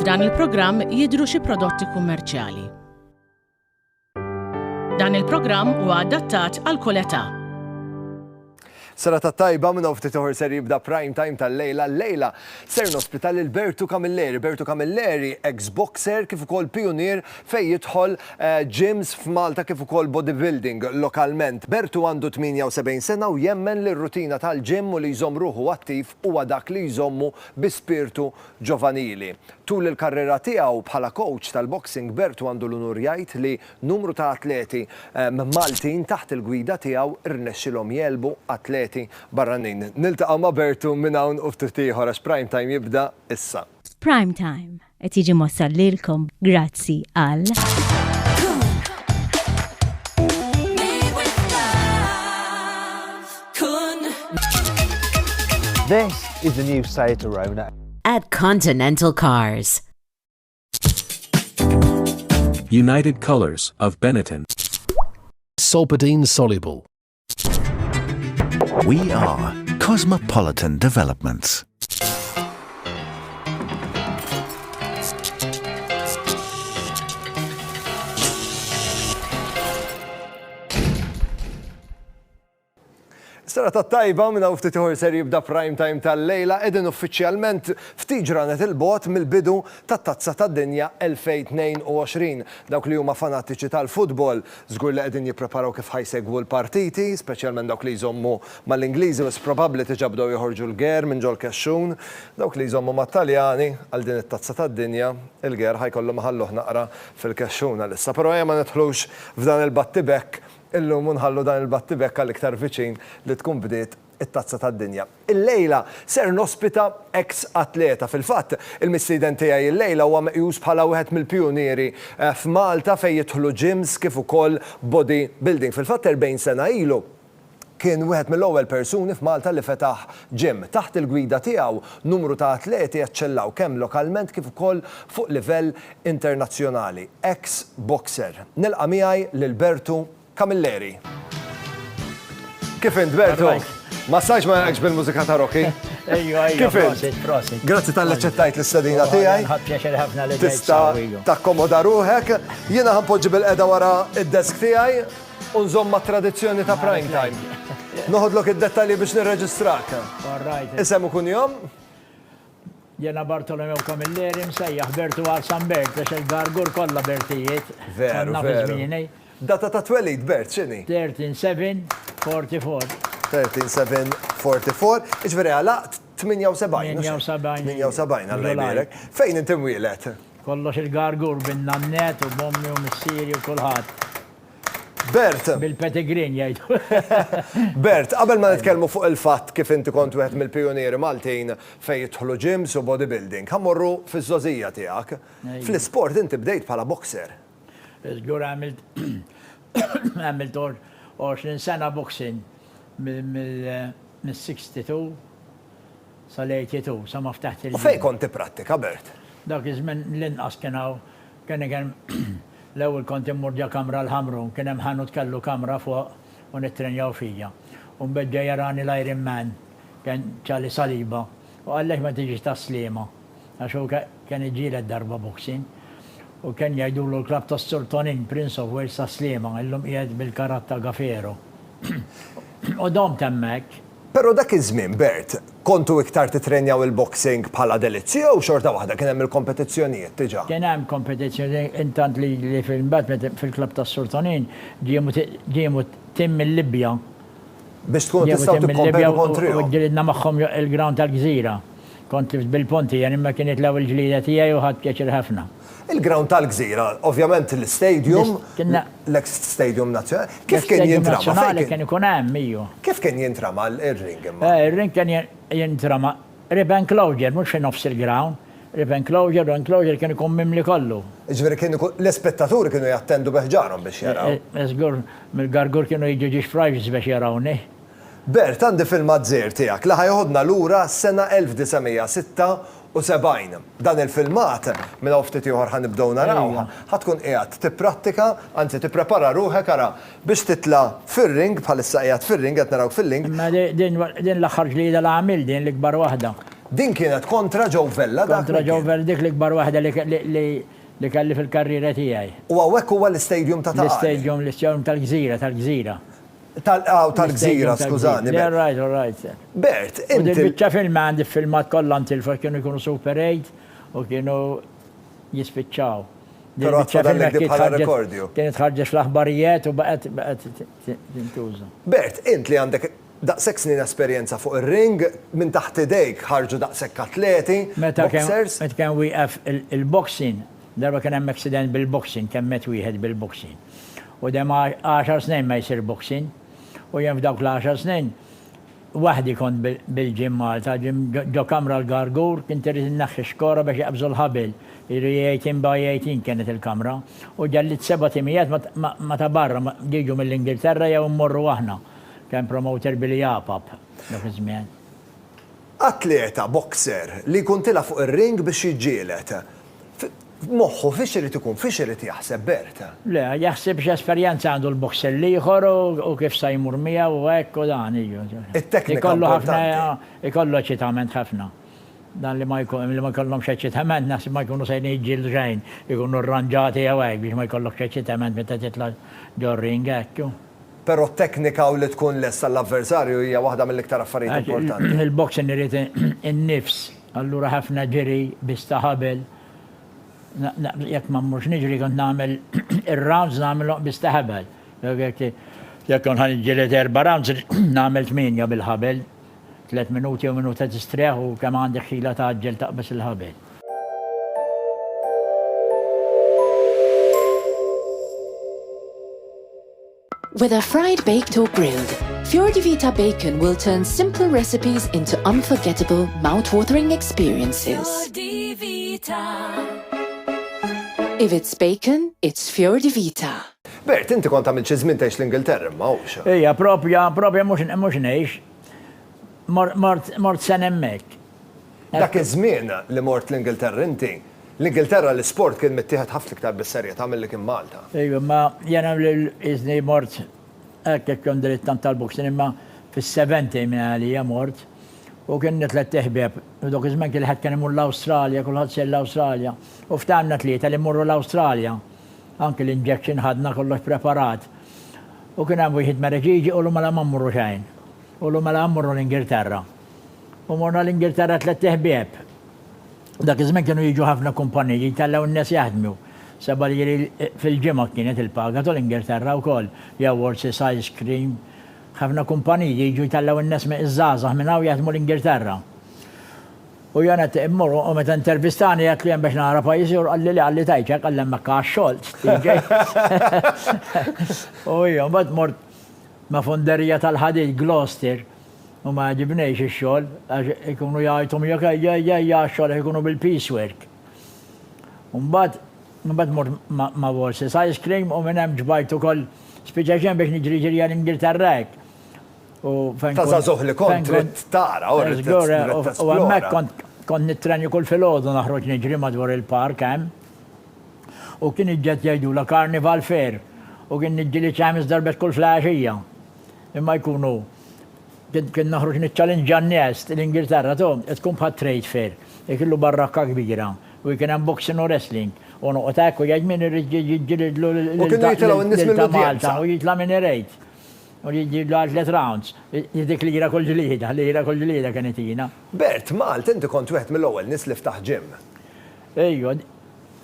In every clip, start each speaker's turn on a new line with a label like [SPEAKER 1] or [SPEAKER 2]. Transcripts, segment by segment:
[SPEAKER 1] F'dan il-programm jidhru xi prodotti kummerċjali. Dan il-programm huwa adattat għal kull età.
[SPEAKER 2] Sara tajba minn ftit oħra ser jibda prime time tal-lejla. Lejla ser nospita lil Bertu Camilleri. Bertu Camilleri, ex-boxer kif ukoll pionier fejn jidħol gyms f'Malta kif ukoll bodybuilding lokalment. Bertu għandu 78 sena u jemmen li r-rutina tal-ġim u li jżomm ruħu attiv huwa dak li jżommu bi spirtu ġovanili. Tul il-karriera tiegħu bħala coach tal-boxing, Bertu għandu l-unur jgħid li numru ta' atleti Maltin taħt il-gwida tiegħu irnexxilhom jelbu atleti barranin. Niltaqa' ma' Bertu minn hawn u ftit ieħor għax prime time jibda issa.
[SPEAKER 3] Prime time qed jiġi mossal lilkom grazzi għal
[SPEAKER 4] This is the new Seat Arona
[SPEAKER 3] at Continental Cars.
[SPEAKER 5] United Colors of Benetton.
[SPEAKER 6] Solpadeine soluble.
[SPEAKER 7] We are Cosmopolitan Developments.
[SPEAKER 2] Sara tajba minn ftit ieħor ser jibda prime time tal-lejla qegħdin uffiċjalment ftit ġranet il-bogħod mill-bidu tat-Tazza tad-Dinja 2022. Dawk li huma fanatiċi tal-futbol żgur li qegħdin jippreparaw kif ħajsegwu l-partiti, speċjalment dawk li jżommu mal-Ingliżi bas probabbli diġà bdew joħorġu l-ger minn ġol Kexxun. Dawk li jżommu mat-Taljani għal din it-Tazza tad-Dinja, il-ger ħajkollhom ħalluh naqra fil-Kexxuna issa. Però ma nidħlux f'dan il-battibekk illum nħallu dan il-battibekk għall-iktar viċin li tkun bdiet it-Tazza tad-Dinja. Il-lejla ser nospita ex-atleta. Fil-fatt, il-mistieden tiegħi il-lejla huwa meqjus bħala wieħed mill-pjunieri f'Malta fejn jidħlu gyms kif ukoll bodybuilding. Fil-fatt 40 sena ilu kien wieħed mill-ewwel persuni f'Malta li fetaħ gym. Taħt il-gwida tiegħu numru ta' atleti eċċellaw kemm lokalment kif ukoll fuq livell internazzjonali. Ex-boxer. Nilqa' miegħi lil Bertu Camilleri. Kif int, Bertu? Ma sajx ma jgħakx bil-mużika ta' Rocky?
[SPEAKER 8] Ejju, prosit.
[SPEAKER 2] Grazzi tal-eċċettajt l-istadina tiegħi.
[SPEAKER 8] Ħadd pjaċir ħafna li
[SPEAKER 2] Tista' takkomoda ruħek. Jiena ħanpoġġi bil-qeda wara id-desk tiegħi u nżomm mat-tradizzjoni ta' prime time. Noħodlok id-dettalji biex nirreġistrak. Isem ikun jom?
[SPEAKER 8] Jena Bartolomeo Camilleri msejjaħ Bertu għal San Bert, għax il-gargur kollha Bertijiet.
[SPEAKER 2] Veru. Data ta' twelid, Bert, x'inhi?
[SPEAKER 8] 13/7/44.
[SPEAKER 2] 13/7/44, iġveri għalaq 78. 78 għalla jbirek. Fejn inti mwilet?
[SPEAKER 8] Kollox il-gargur bin-nannet u bommi u missieri u kulħadd.
[SPEAKER 2] Bert.
[SPEAKER 8] Bil-petigrin jgħidu.
[SPEAKER 2] Bert, qabel ma nitkellmu fuq il-fatt kif inti kont wieħed mill-pionieri Maltin fejn jidħlu gyms u bodybuilding, ħammorru fiż-żożija tiegħek. Fl-isport inti bdejt bħala boxer.
[SPEAKER 8] Żgur għamilt 20 sena boxing mill-62 sal-82 sa ma ftaħt il-ġim.
[SPEAKER 2] U fejn kont tipprattika, Bert?
[SPEAKER 8] Dak iż-żmien l-inqas kien l-ewwel kont immur kamra l-Ħamrun, kien hemm ħanut kellu kamra fuq u nittrenjaw fija. U mbedda jarani l-Iron Man, kien ċali saliba, u għallek ma tiġix ta' slima, għax kien iġieled darba boxing. U kien jgħidulu l-klab ta' Sultanin, Prince of Wales ta' Slima, illum qiegħed bil-karat ta' Gafero. U dom temmek.
[SPEAKER 2] Però dak iż-żmien, Bert, kontu iktar titrenjaw il-boxing bħala delizzja u xorta waħda kien hemm il-kompetizzjonijiet diġà?
[SPEAKER 8] Kien hemm kompetizzjoni intant li fil-klab ta' Sultanin ġiemu tim mill-Libja.
[SPEAKER 2] Biex tkun tistgħu tikkompetu kontrihom.
[SPEAKER 8] U ġilidna magħhom il-ground tal-Gżira. Kont bil-ponti, jien imma kienet l-ewwel ġlida tiegħi u ħadd pjaċir ħafna.
[SPEAKER 2] Il-ground tal-Gżira, ovvjament l-stadium, l-ex-stadium nazzjonali, kif kien jintrama?
[SPEAKER 8] Kien ikun hemm miju.
[SPEAKER 2] Kif kien jintrama il-ring imma?
[SPEAKER 8] Il-ring kien jintrama rib enclosure, mhux fi nofs il-ground. Rib enclosure u enclosure kien ikun mimli kollu.
[SPEAKER 2] Ġifieri l-ispettaturi kienu jattendu beħġarhom biex jaraw.
[SPEAKER 8] Żgur mill-gargur kienu jiġu ġiex private biex jarawni.
[SPEAKER 2] Bert, għandi film-mażżir tiegħek li ħajħodna lura s-sena 1976. Dan il-filmat, minna ftit ieħor ħanibdew narawha, ħatkun qiegħed tipprattika, anzi tipprepara ruħek ara biex titla' fir-ring bħalissa qiegħed fir-ring qed narawk fil-ring.
[SPEAKER 8] Din l-aħħar ġlieda l-għamil din l-ikbar waħda.
[SPEAKER 2] Din kienet kontra Joe Vella dak.
[SPEAKER 8] Kontra Joe Vella dik l-ikbar waħda li kelli fil-karriera tiegħi.
[SPEAKER 2] U hawnhekk huwa l-istadium ta' Taqali.
[SPEAKER 8] L-istadium tal-Gżira.
[SPEAKER 2] Tal-Gżira, skużani.
[SPEAKER 8] Yeah, right, all right.
[SPEAKER 2] Bert,
[SPEAKER 8] U
[SPEAKER 2] inti.
[SPEAKER 8] dil-bicċa film għandi filmat kollha tilfa kienu jkunu Super 8 u kienu jispiċċaw.
[SPEAKER 2] Però għatfadal li bħala rekordju.
[SPEAKER 8] Kienet ħarġet fl-aħbarijiet u baqgħet tintuża.
[SPEAKER 2] Bert, int li għandek daqshekk snin esperjenza fuq ir-ring minn taħt idejk ħarġu daqshekk atleti, boxers.
[SPEAKER 8] Meta kien wieqef il-boxing, darba kien hemm accident bil-boxing, kemm met wieħed bil-boxing. U dem 10 snin ma jsir boxing. U jem f'dawk l-10 snin, waħdi kont bil-ġim Malta, ġo kamra l-Gargur, kien irrid innaħħi xkora biex jaqbżu l-ħabil. 18 by 18 kienet il-kamra. U ġallit 7 timijiet ma ta' barra, jiġu mill-Ingilterra jew mmorru aħna. Kien promoter bil-Japab, dak iż-żmien.
[SPEAKER 2] Atleta, boxer, li kuntila fuq ir-ring biex jiġġielet. Moħħu fiex irid ikun, fiex irid jaħseb Bert?
[SPEAKER 8] Le, jaħseb x'esperjenza għandu l-boxer liħor u kif sa jmur miegħu u hekk u dan iġu.
[SPEAKER 2] Il-teknika importanti.
[SPEAKER 8] Ikollu eċitament ħafna. Dan li ma jkollhomx eċitament, naħseb ma jkunu sejn jiġġieldu xejn, ikunu rranġati jew hekk biex ma jkollokx eċitament meta titla' ġo-ring hekk.
[SPEAKER 2] Però t-teknika u li tkun lesta l-avversarju hija waħda mill-iktar affarijiet importanti.
[SPEAKER 8] Il-boxing irid in-nifs, allura ħafna ġiri bistaħabel. Jekk ma mmurx niġri kont nagħmel ir-rounds nagħmel bistaħabel. Jekk kont ħaniġġieled 4 rounds nagħmel 8 bil-ħabel, 3 minuti u minuta tistrieħ u kemm għandek ħila taġġel taqbes il-ħabel.
[SPEAKER 9] Whether fried, baked or grilled, Fior di Vita bacon will turn simple recipes into unforgettable, mouth-watering experiences. Fior di Vita. If it's bacon, it's Fior di Vita.
[SPEAKER 2] Bert, inti kont għamil ċizmin teħx l-Ingilterra, ma' ux?
[SPEAKER 8] Ija, propja mux neħx. Mort sen emmek.
[SPEAKER 2] Dak iż-żmien li mort l-Ingilterra inti, l-Ingilterra l-sport kien mittieħed ħafna iktar bis-serja tagħmel li kien Malta.
[SPEAKER 8] Ejju, ma jena l-iżni mort hekk kon dritt tant tal-boxing imma fis-70 minn għalija mort u kien nitlet teħbieb. U dok iż-żmien kien ħadd kien imur l-Awstralja, kulħadd sejn l-Awstralja. U ftanna tlieta li mmorru l-Awstralja. Anke l-injection ħadna kollox preparat. U kien hemm wieħed mereġiġi u mela ma mmorru xejn. U mela mmorru l-Ingilterra. U morna l-Ingilterra tlet teħbieb. Dak iż-żmien kienu jiġu ħafna kumpaniji jitellgħu n-nies jaħdmu. Seba li fil-ġimgħa kienet il-paga tal-Ingilterra wkoll. Jawords ice cream. ħafna kumpaniji jiġu jitellgħu n-nies iż-żgħażagħ minn hawn jaħdmu l-Ingilterra. U jana immorru u meta intervistani jgħid li hemm biex nara pajjiżi u għalli tajċek għalli hemmhekk għax-xogħol. U hija mbagħad mort ma' fonderija tal-ħadid Gloucester u ma ġibnejx ix-xogħol għax ikunu jgħidhom jekk ejja x-xogħol ikunu bil-piecework. U mbagħad mort ma' Wals's ice cream u minn hemm ġbajt ukoll spiċċaxen biex niġri l-Ingilterra hekk.
[SPEAKER 2] Tażażuh li kont trid tara u
[SPEAKER 8] hemmhekk kont nittrenju kull filgħodu naħroġ niġri madwar il-park hemm. U kien iġġed jgħidula Carnival Fair u kien niġġieli ċamis darbet kull flaxija. Imma jkunu kien naħroġ niċċallenġa n-nies l-Ingilterra tkun bħal trade fair. Ikillu barrakka kbira u kien hemm boxing u wrestling. U noqgħod hekk u jgħid min irid jiġġielidlu l-Malta u jitla' min irid. U jiġġieldu għal 3 rounds. Dik lira kull ġlieda kienet jiena.
[SPEAKER 2] Bert, Malta inti kont wieħed mill-ewwel nies li ftaħ ġim.
[SPEAKER 8] Ejju.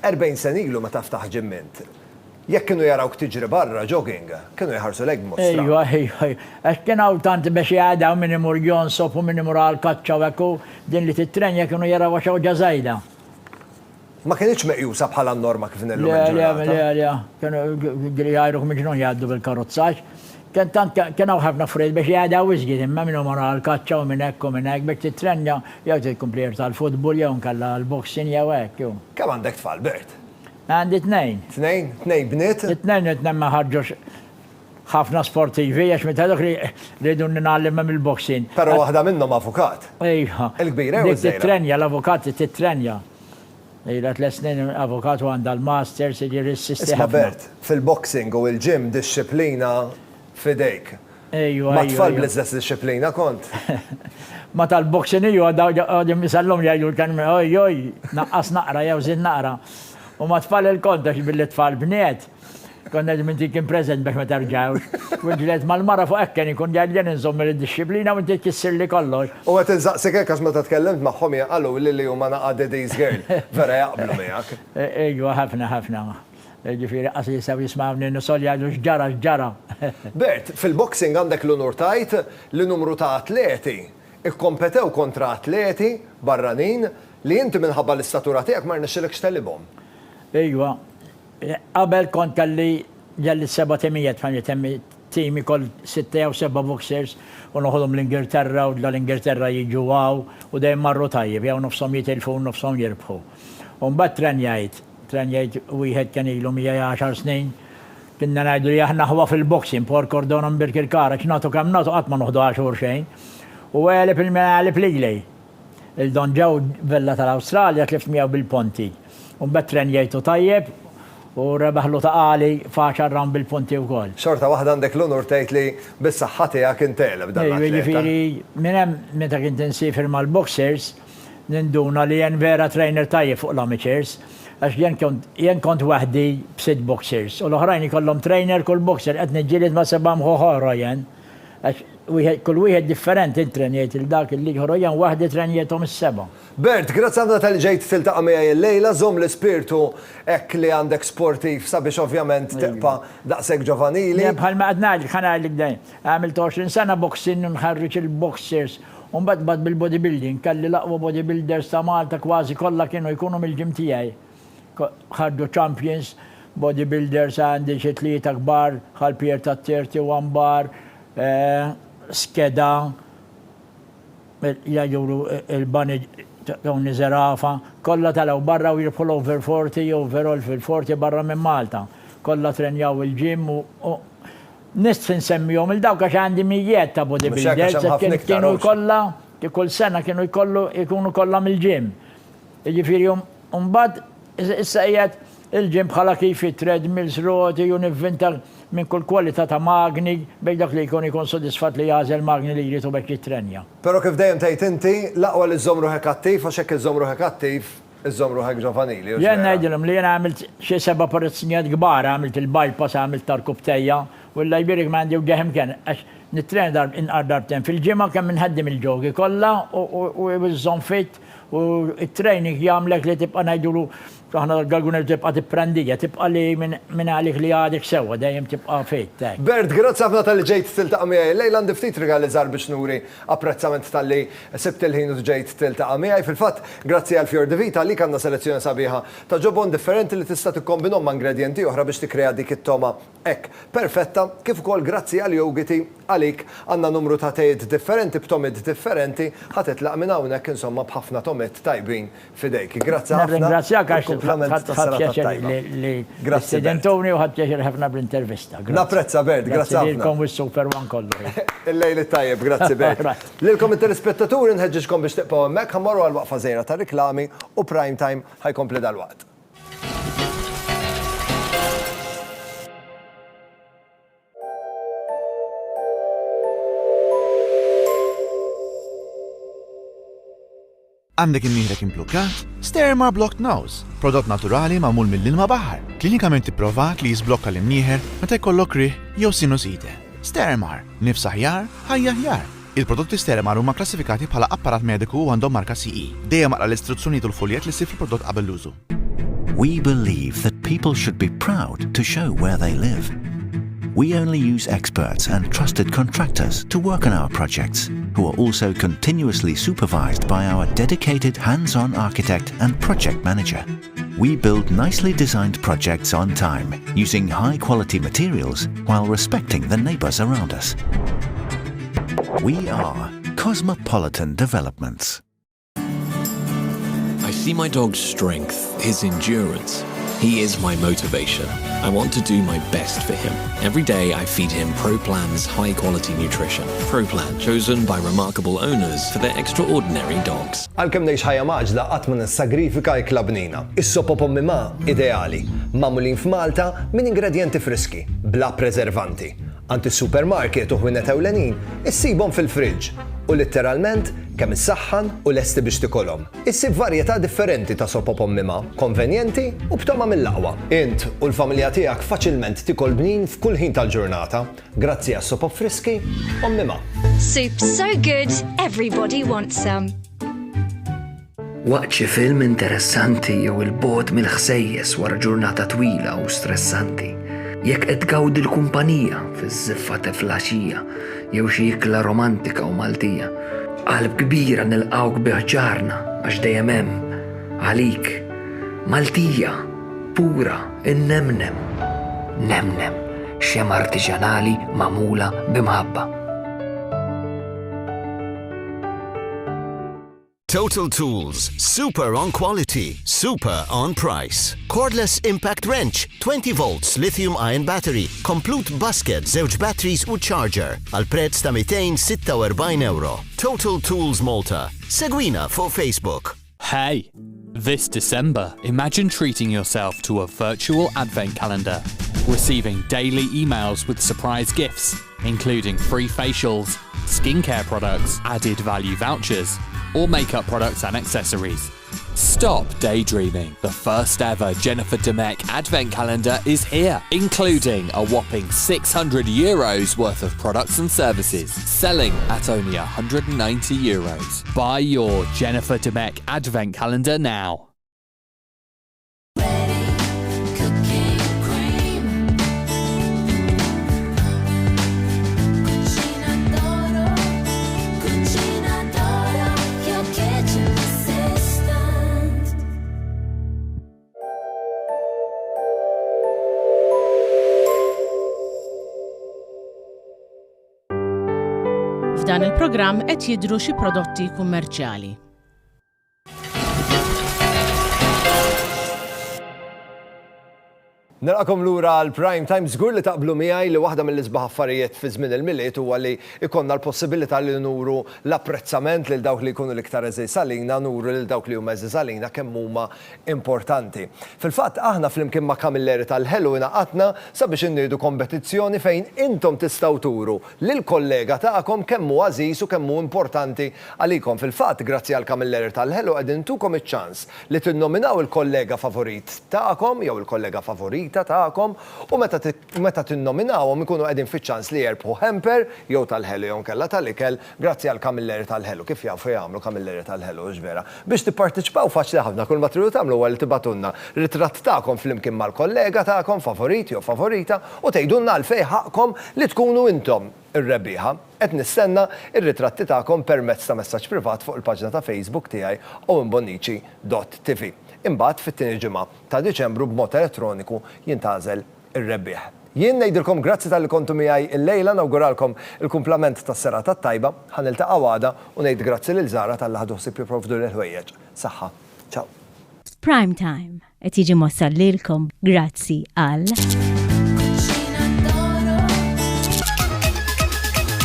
[SPEAKER 2] 40 sen ilu meta ftaħ ġim int. Jekk kienu jarawk tiġri barra jogging, kienu jħarsu lek mod.
[SPEAKER 8] Ejju. Għax kien hawn tant biex jgħadaw min imur jonsop u min imur għall-kaċċa u hekk din li titrenja kienu jaraw xi ħaġa żgħida.
[SPEAKER 2] Ma kienx meqjusa bħala norma kif nillu il-ġurnata.
[SPEAKER 8] Le, kienu jgħajruk miġnun jgħaddu bil-karozzaġġ. Kien hawn ħafna fred biex jgħadaw iżgid imma minn imur għall-kaċċa u minn hekk biex titrenja jew tikkumplejr tal-futbol jew nkella l-boxing jew hekk.
[SPEAKER 2] Kemm għandek tfal, Bert?
[SPEAKER 8] Għandi 2.
[SPEAKER 2] 2 bniet?
[SPEAKER 8] 2 ma ħarġux ħafna sportivi, għax meta dak li rridu nagħllimha mill-boxing.
[SPEAKER 2] Però waħda minnhom avukat.
[SPEAKER 8] Ejja.
[SPEAKER 2] Il-kbira jew
[SPEAKER 8] titrenja l-avukat titrenja. Ejja 3 snin avukat u għandha l-masters jiġri s-sistema.
[SPEAKER 2] Isma' Bert, fil-boxing u l-ġim disċiplina fidejk.
[SPEAKER 8] Ejwa.
[SPEAKER 2] Ma tfal bl-istess disciplina kont.
[SPEAKER 8] Ma tal-boxing ju għadim misallum jgħidu kan oj, naqqas naqra, jew zin naqra. U ma tfal il-kontax billi tfal bniet. Konna minti kien prezent biex ma tarġawx. Ġilet mal-mara fuq ekken ikun ġaljen nżomm il-disciplina u inti kissir li kollox.
[SPEAKER 2] U għet nżaqsik għax ma ta' tkellimt maħħom jgħallu li huma naqa' Daddy's Girl. Vera jaqblu miegħek.
[SPEAKER 8] Ejwa, ħafna. Ġifieri qas jisaw jismawni nisol jgħidu x'ġara.
[SPEAKER 2] Bert, fil-boxing għandek l-unur tajt li numru ta' atleti ikkompetew kontra atleti barranin li inti minħabba l-istatura tiegħek ma rnexxilekx tellibhom.
[SPEAKER 8] Ejwa, qabel kont kalli ġalli 700 fan jitemmi timi kol 6 jew 7 boxers u noħodhom l-Ingilterra u l-Ingilterra jiġu għaw u dejjem marru tajjeb, jew nofshom jitilfu u nofshom jirbħu. U mbagħad trenjajt wieħed kien ilu 10 snin. Kinna ngħidu li aħna ħwa fil-boxing, por kordonhom bil-kirkara, x'nagħtu kemm nagħtu qatt ma noħdu għaxur xejn. U għalib il-lilej. Il-Don ġew vella tal-Awstralja tlift miegħu bil-ponti. U mbagħad trenjajtu tajjeb u rebaħlu ta' qali faċar ram bil-ponti wkoll.
[SPEAKER 2] Xorta waħda għandek l-unur tgħid li bis-saħħa tiegħek inteleb dan l-atleta.
[SPEAKER 8] Jiġifieri minn hemm meta kint insifir mal-boxers ninduna li jen vera trainer tajjeb fuq l-amateurs. Għax jen kont waħdi b6 boxers. U l-oħrajn ikollhom trainer kull boxer qed niġġieled ma' seba' mħoħora jen. Għax kull wieħed differenti intrenjajt il-dak il-li ħorojan waħdi trenjajthom is-seba'.
[SPEAKER 2] Bert, grazzi għandna tal-ġejt tiltaqa' miegħi l-lejla, żomm l-ispirtu hekk li għandek sportiv sabiex ovvjament teqpa' daqshekk ġovanili.
[SPEAKER 8] Bħalma qed ngħidlek ħanajlek dejjem. Għamilt 20 sena boxing nħarriġ il-boxers. U mbagħad bil-bodybuilding, kelli l-aqwa bodybuilders ta' Malta kważi kollha kienu jkunu mill-ġim tiegħi. ħaddu champions, bodybuilders għandi xi tlieta kbar, ħalpier ta' 31 bar, skeda, jgħidu il-bani ta' zerafa, kollha talaw barra u jirbħu over 40, overall fil-40 barra minn Malta. Kollha trenjaw il-ġim u nist nsemmihom il-dawk għax għandi mijiet ta' bodybuilders kienu jkollha, kull sena kienu jkunu kollha mill-ġim. Jiġifieri mbagħad issa qiegħed il-ġim bħala kif treadmills, roti u nivvinta minn kull kwalità ta' magni bejn dak li jkun sodisfatt li jażel magni li jrid u bekk jitrenja.
[SPEAKER 2] Però kif dejjem tgħid inti l-aqwa li żomm ruħek attiv għax hekk iżomm ruħek attiv iżomm ruħek ġovanili.
[SPEAKER 8] Jien ngħidilhom li jien għamilt xi 7 operazzjonijiet kbar, għamilt il-bypass, għamilt tarkubtejja u l-lajbirik m'għandi geħem kien għax nitren darbtejn fil-ġimgħa kemm inħaddim il-ġogi kollha u iżomm fit u it-training jagħmlek li tibqa' ngħidulu aħna l-galguner tibqa' tipprandija, tibqa' li minn għalik li għadek sewwa dejjem tibqa' fit.
[SPEAKER 2] Bert, grazzi ħafna tal-li ġejt tiltaqa' miegħi. Lejla għandi ftit rigali żgħar biex nuri apprezzament tal-li sibt il-ħin u ġejt tiltaqa' miegħi. Fil-fatt, grazzi għal Fjord Vita li għandna selezzjoni sabiħa ta' ġobon differenti li tista' tikkombinhom ma' ingredienti oħra biex tikkrea dik it-toma hekk perfetta, kif ukoll grazzi għal jogiti għalik għandna numru ta' tgħid differenti b'tomid differenti ħatitlaq minn hawnhekk insomma b'ħafna tomid tajbin fidejk. Grazzi ħafna.
[SPEAKER 8] Ringrazzjak għax li studentuni u ħadċeċer ħafna bl-intervista.
[SPEAKER 2] Napprezza Bert, grazzi ħafna.
[SPEAKER 8] Lilkom is-Super One kollu.
[SPEAKER 2] Il-lejl tajjeb, grazzi Bert. Lilkom it-telespettaturi nħeġġiġkom biex tiqgħu hemmhekk ħammorru għal waqfa żgħira ta' riklami u prime time ħajkompli dal-waqt.
[SPEAKER 7] Għandek il-nieħrek imblukkat? Stermar Blocked Nose, prodott naturali magħmul mill-ilma baħar. Klinikament ipprovat li jisblokka l-imnieħer meta jkollok riħ jew sinusite. Stermar, nifs aħjar, ħajja aħjar. Il-prodotti Stermar huma klassifikati bħala apparat mediku u għandhom marka CE. Dejjem aqra l-istruzzjonijiet u l-foljet li ssir fil-prodott qabel l-użu. We believe that people should be proud to show where they live. We only use experts and trusted contractors to work on our projects, who are also continuously supervised by our dedicated hands-on architect and project manager. We build nicely designed projects on time, using high-quality materials while respecting the neighbors around us. We are Cosmopolitan Developments.
[SPEAKER 10] I see my dog's strength, his endurance. He is my motivation. I want to do my best for him. Every day I feed him ProPlan's high-quality nutrition. ProPlan, chosen by remarkable owners for their extraordinary dogs.
[SPEAKER 2] Għalkemm ngħix ħajja maġda qatt ma nissagrifika jklabnina. Is-soppa pommi ma' ideali, magħmulin f'Malta minn ingredjenti friski, bla preservanti. għand is-supermarket u ħwienet ewlenin issibhom fil-friġġ u letteralment kemm issaħħan u lesti biex tikolhom. Issib varjetà differenti ta' sopop ommima, konvenjenti u b'toma mill-aqwa. Int u l-familja tiegħek faċilment tikol bnin f'kull ħin tal-ġurnata grazzi għas sopop friski ommima.
[SPEAKER 11] Soup so good, everybody wants some.
[SPEAKER 12] Waqt xi film interessanti jew il-bogħod mill-ħsejjes wara ġurnata twila u stressanti. Jekk qed tgawdi l-kumpanija fiż-żiffa tiflaxija jew xi ikla romantika u Maltija. Qalb kbira nilqawk biħġarna għax dejjem hemm għalik Maltija pura innemnem. Nemnem xemm artiġanali magħmula b'imħabba.
[SPEAKER 13] Total Tools. Super on quality, super on price. Cordless impact wrench, 20 volts lithium-ion battery, complete basket, żewġ batteries u charger. Għal prezz ta' €246. Total Tools Malta. Segwina fuq Facebook.
[SPEAKER 14] Hey, this December, imagine treating yourself to a virtual advent calendar, receiving daily emails with surprise gifts, including free facials, skincare products, added value vouchers, or makeup products and accessories. Stop daydreaming. The first ever Jennifer Demek Advent Calendar is here, including a whopping €600 worth of products and services, selling at only €190. Buy your Jennifer Demek Advent Calendar now.
[SPEAKER 1] F'dan il-programm qed jidhru xi prodotti kummerċjali.
[SPEAKER 2] Nilqakom lura l-Prime Time żgur li taqblu miegħi li waħda mill-isbaħ affarijiet fi żmien il-miliet huwa li ikonna l-possibilità li nuru l-apprezzament lil dawk li jkunu l-iktar eżej salina, nuru lil dawk li huma eżej salina kemm huma importanti. Fil-fatt aħna flimkien ma' Kamilleri tal-Ħelu ingħaqadna sabiex inniedu kompetizzjoni fejn intom tistgħu turu lil kollega tagħkom kemm hu għażiż u kemm hu importanti għalikom. Fil-fatt grazzi għal Kamilleri tal-Ħelu qegħdin ntukom iċ-ċans li tinnominaw il-kollega favorit tagħkom jew il-kollega favorit ta'kom u meta tinnominawhom ikunu qegħdin fiċ-ċans li jerbħu hamper jew tal-Ħelu jew kella tal-ikel grazzi għal Kamilleri tal-Ħelu. Kif jafu jagħmlu Kamilleri tal-Ħelu ġvera. Biex tipparteċipaw faċli ħafna kull ma tridu tagħmlu huwa li tibatunna ritratt tagħkom flimkien mal-kollega tagħkom favorit jew favorita u tgħidulna għalfejn ħaqkom li tkunu intom ir-rebbieħa. Qed nistenna ir-ritratti tagħkom permezz ta' messaġġ privat fuq il-paġna ta' Facebook tiegħi owenbonnici.tv. Imbagħad fit-tieni ġimgħa ta' Diċembru b'mod elettroniku jintgħażel ir-rebbieħ. Jien ngħidilkom grazzi tal-li kontu miegħi illejla nawguralkom il-kumplament tas-serata tajba, ħaniltaqgħu għada u ngħid grazzi lil Żara tal-li ħadu ħsieb jipprovdu l-ħwejjeġ. Saħħa. Ciao.
[SPEAKER 3] Prime Time qed jiġi mossal lilkom grazzi għal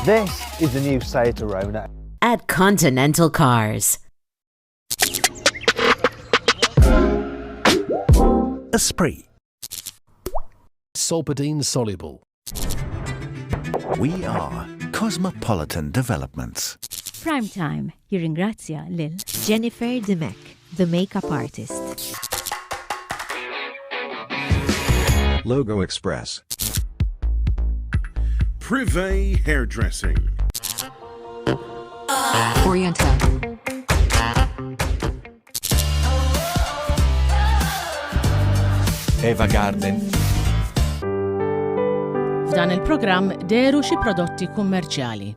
[SPEAKER 4] This is the new Seat Arona.
[SPEAKER 15] At Continental Cars.
[SPEAKER 6] Esprit. Solpadeine soluble.
[SPEAKER 16] We are Cosmopolitan Developments.
[SPEAKER 3] Prime Time jirringrazzja lil Jennifer Demek, the makeup artist.
[SPEAKER 16] Logo Express.
[SPEAKER 17] Privé Hairdressing.
[SPEAKER 9] Oriental.
[SPEAKER 10] Eva Garden.
[SPEAKER 1] F'dan il-programm deru xi prodotti kummerċjali.